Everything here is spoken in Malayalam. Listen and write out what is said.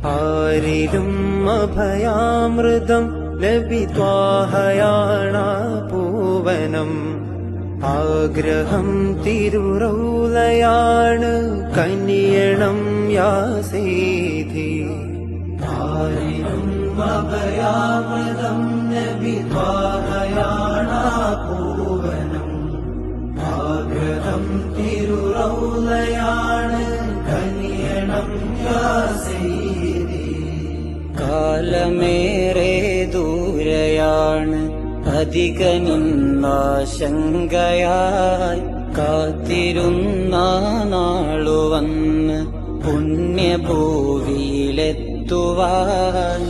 ആരിലും അഭയാമൃതം നബി ത്വാഹയാണാ പൂവനം. ആഗ്രഹം തിരുറൗലയാണ് കനിയണം യാ സയ്യിദി. ആരിലും അഭയാമൃതം നബി ത്വാഹയാണാ പൂവനം. ആഗ്രഹം തിരുറൗലയാണ് കനിയണം യാ സയ്യിദി. കാലമേറെ ദൂരയാണ് അധിക നിന്നാശങ്കയായി കാത്തിരുന്ന നാളുവന്ന് പുണ്യഭൂവിയിലെത്തുവാൻ.